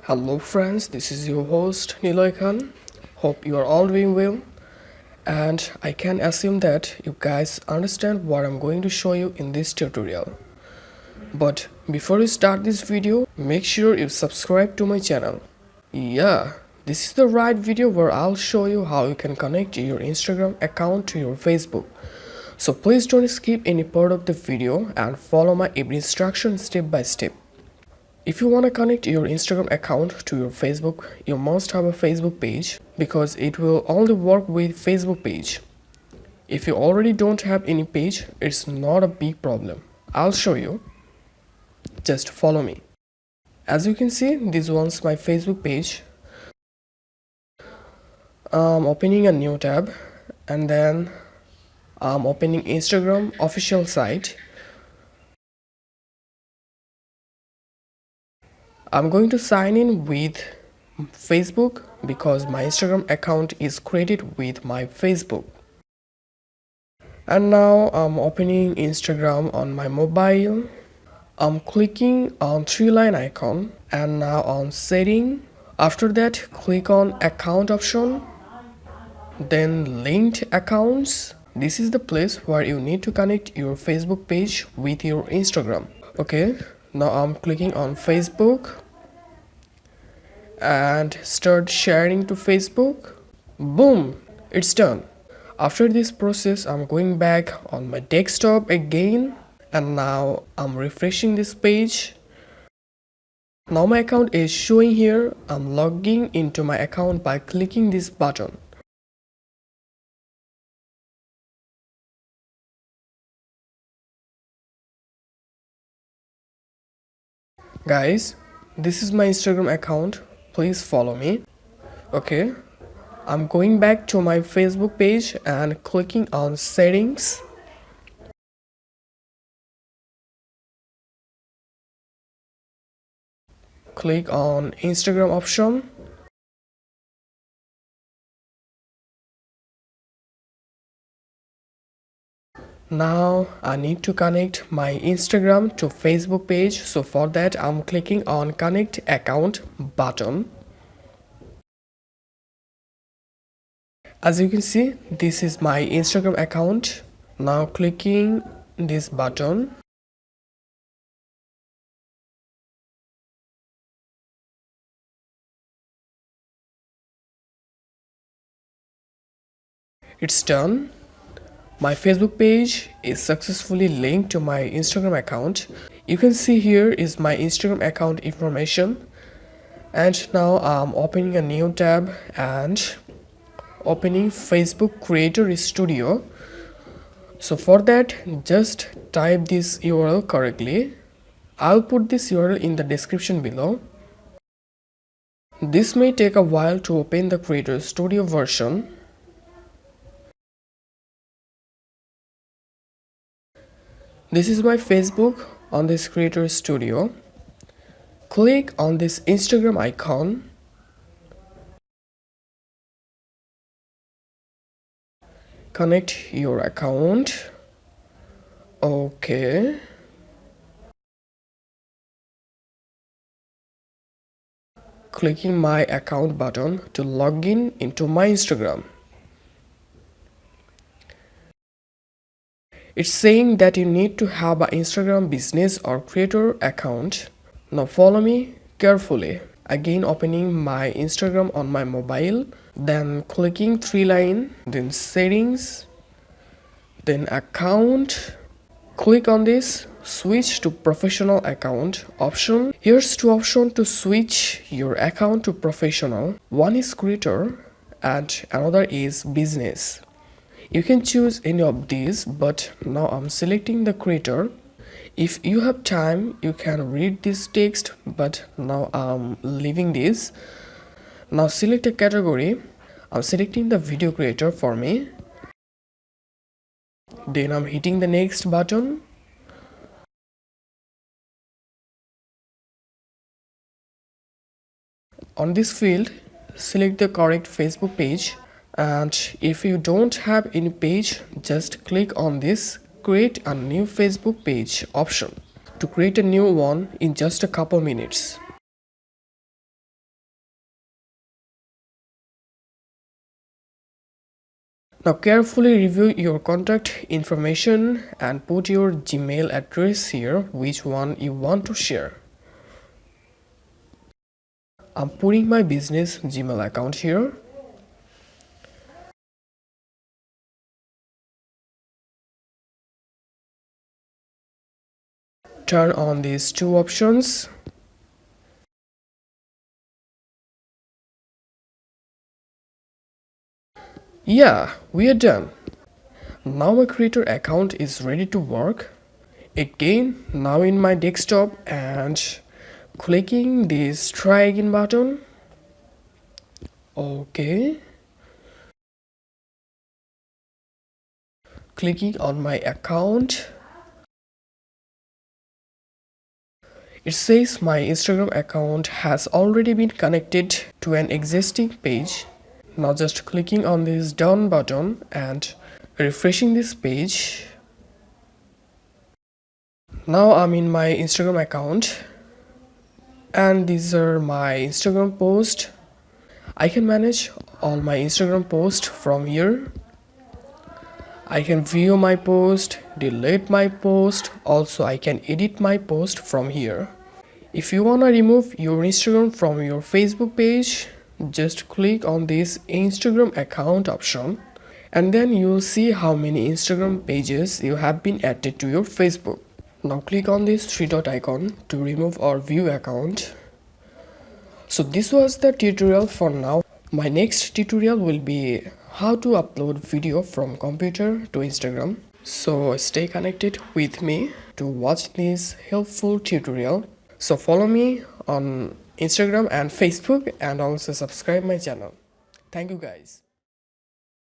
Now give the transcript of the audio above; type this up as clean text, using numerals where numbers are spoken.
Hello friends, this is your host Niloy Khan. Hope you are all doing well, and I can assume that you guys understand what I'm going to show you in this tutorial. But before you start this video, make sure you subscribe to my channel. Yeah, this is the right video where I'll show you how you can connect your Instagram account to your Facebook. So please don't skip any part of the video and follow my every instruction step by step. If you want to connect your Instagram account to your Facebook, you must have a Facebook page because it will only work with Facebook page. If you already don't have any page, it's not a big problem. I'll show you. Just follow me. As you can see, this one's my Facebook page. I'm opening a new tab and then I'm opening Instagram official site. I'm going to sign in with Facebook because my Instagram account is created with my Facebook. And now I'm opening Instagram on my mobile. I'm clicking on three-line icon and now on setting. After that, click on account option, then linked accounts. This is the place where you need to connect your Facebook page with your Instagram. Okay, now I'm clicking on Facebook and start sharing to Facebook. Boom, it's done. After this process, I'm going back on my desktop again and now I'm refreshing this page. Now my account is showing here. I'm logging into my account by clicking this button. Guys, this is my Instagram account. Please follow me. Okay, I'm going back to my Facebook page and clicking on settings. Click on Instagram option. Now I need to connect my Instagram to Facebook page, so for that I'm clicking on connect account button. As you can see, this is my Instagram account. Now clicking this button. It's done. My Facebook page is successfully linked to my Instagram account. You can see here is my Instagram account information. And now I'm opening a new tab and opening Facebook Creator Studio. So for that, just type this URL correctly. I'll put this URL in the description below. This may take a while to open the Creator Studio version. This is my Facebook on this Creator Studio. Click on this Instagram icon. Connect your account. Okay. Clicking my account button to log in into my Instagram. It's saying that you need to have an Instagram business or creator account. Now follow me carefully. Again opening my Instagram on my mobile, then clicking three line, then settings, then account. Click on this switch to professional account option. Here's two options to switch your account to professional. One is creator and another is business. You can choose any of these, but now I'm selecting the creator. If you have time, you can read this text, but now I'm leaving this. Now select a category. I'm selecting the video creator for me. Then I'm hitting the next button. On this field, select the correct Facebook page. And if you don't have any page, just click on this create a new Facebook page option to create a new one in just a couple minutes. Now carefully review your contact information and put your Gmail address here, which one you want to share. I'm putting my business Gmail account here. Turn on these two options. Yeah, we are done. Now my creator account is ready to work. Again, now in my desktop and clicking this try again button. Okay. Clicking on my account. It says my Instagram account has already been connected to an existing page. Now just clicking on this done button and refreshing this page. Now I'm in my Instagram account and these are my Instagram posts. I can manage all my Instagram posts from here. I can view my post, delete my post, also I can edit my post from here. If you wanna remove your Instagram from your Facebook page, just click on this Instagram account option and then you'll see how many Instagram pages you have been added to your Facebook. Now click on this three dot icon to remove or view account. So this was the tutorial for now. My next tutorial will be how to upload video from computer to Instagram. So stay connected with me to watch this helpful tutorial. So follow me on Instagram and Facebook and also subscribe my channel. Thank you guys.